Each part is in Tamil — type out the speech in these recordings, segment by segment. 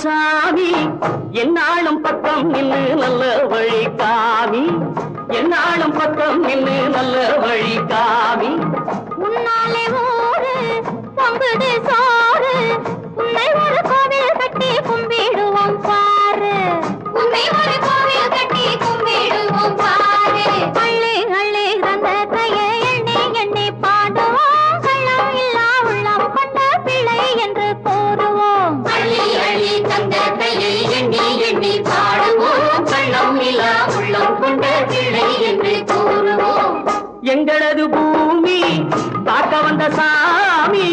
சாமி என்னாலும் பக்கம் நின்று நல்ல வழி காமி என்னாலும் பக்கம் நின்று நல்ல வழி காமி உன்னாலே ஊரு பொங்குது சோறு உன்னை ஒரு கோவில் கட்டி கும்பிடுவோம் பாரு உன்னை ஒரு கோவில் கட்டி கும்பிடுவோம் பாரு அள்ளி அள்ளி தந்த கையை எண்ணி எண்ணி பாடுவோம் கள்ளம் இல்லா உள்ளம் கொண்ட பிள்ளை என்று கூறுவோம் அள்ளி அள்ளி தந்த கையை எண்ணி எண்ணி பாடுவோம் கள்ளம் இல்லா உள்ளம் கொண்ட பிள்ளை என்று கூறுவோம் எங்களது பூமி காக்க வந்த சாமி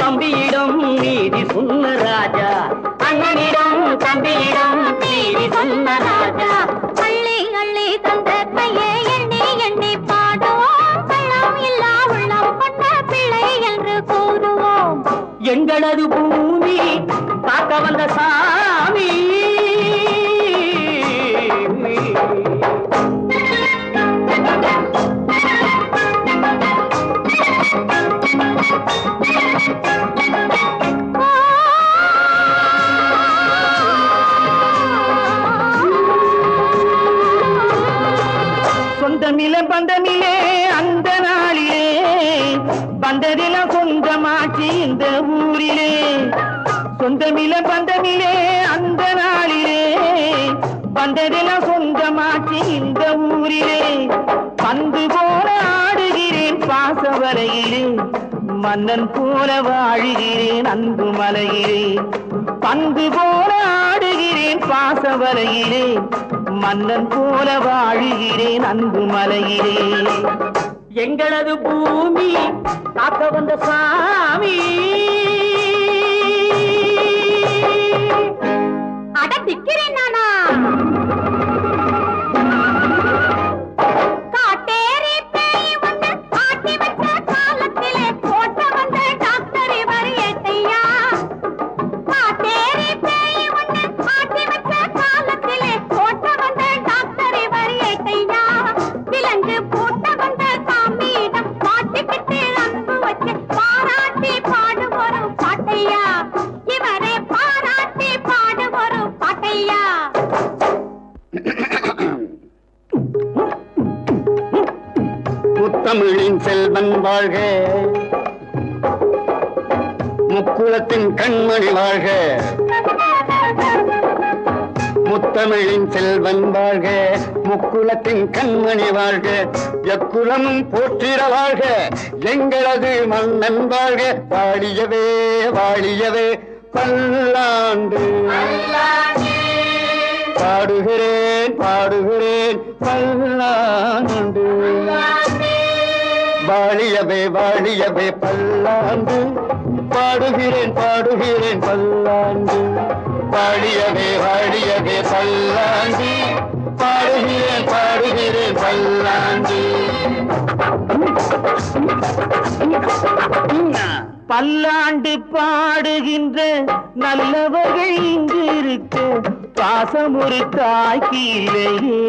தம்பியிடம் நீதி சொன்ன ராஜா அண்ணனிடம் தம்பியிடம் நீதி சொன்ன ராஜா அள்ளி அள்ளி தந்த கையை எண்ணி எண்ணி பாடுவோம் கள்ளம் இல்லா உள்ளம் கொண்ட பிள்ளை என்று கூறுவோம் எங்களது பூமி காக்க வந்த சாமி சொந்தமிலே பந்தமிலே அந்த நாளிலே பந்ததிலம் சொந்தமாச்சு இந்த ஊரிலே சொந்தமிலே பந்தமிலே அந்த நாளிலே பந்ததிலம் சொந்தமாச்சு இந்த ஊரிலே பந்து போல ஆடுகிறேன் பாசவரையிலே மன்னன் போல வாழுகிறேன் அன்பு மலையிலே பந்து போல ஆடுகிறேன் பாசவரையிலே மன்னன் போல வாழுகிறேன் அன்பு மலையிலே எங்களது பூமி காக்க வந்த சாமி அட திக்கிறேன் நானா காட்டேரி பேய் ஒன்று ஆட்டி வச்ச காலத்திலே போட்ட வந்த டாக்டர் இவர் ஏட்டையா காட்டேரி பேய் ஒன்று ஆட்டி வச்ச காலத்திலே போட்ட வந்த டாக்டர் இவர் ஏட்டையா விலங்கு போட்ட வந்த சாமியிடம் மாட்டிக்கிட்டு அன்பு வச்சு பாராட்டி பாடு ஒரு பாட்டையா இவரே பாராட்டி பாடு ஒரு பாட்டையா முத்தமிழின் செல்வன் வாழ்க முக்குலத்தின் கண்மணி வாழ்க முத்தமிழின் செல்வன் வாழ்க முக்குலத்தின் கண்மணி வாழ்க எக்குலமும் போற்றிட வாழ்க எங்களது மன்னன் வாழ்க வாழியவே வாழியவே பல்லாண்டு பாடுகிறேன் பாடுகிறேன் பல்லாண்டு வாழியவே வாழியவே பல்லாண்டு பாடுகிறேன் பாடுகிறேன் பல்லாண்டு வாழியவே வாழியவே பல்லாண்டு பாடுகிறேன் பாடுகிறேன் பல்லாண்டு பல்லாண்டு பாடுகின்ற நல்லவர்கள் இங்கு இருக்க பாசம் ஒரு தாய்க்கு இல்லையே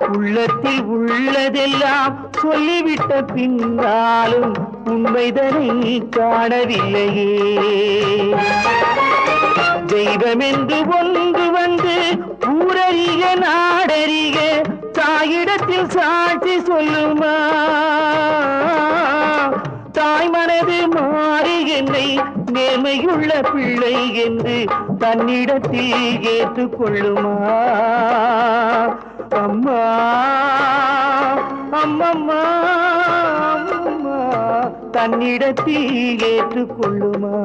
உள்ளத்தில் உள்ளதெல்லாம் சொல்லிவிட்ட பின்னாலும் உண்மைதனை காணவில்லையே தெய்வம் என்று ஒன்று வந்து ஊரறிக நாடறிக தாயிடத்தில் சாட்சி சொல்லுமா தாய் மனது மாறி என்னை நேர்மையுள்ள பிள்ளை என்று தன்னிடத்தில் ஏற்றுக்கொள்ளுமா அம்மா அம்மம்மா அம்மம்மா தன்னிடத்தில் ஏற்றுக்கொள்ளுமா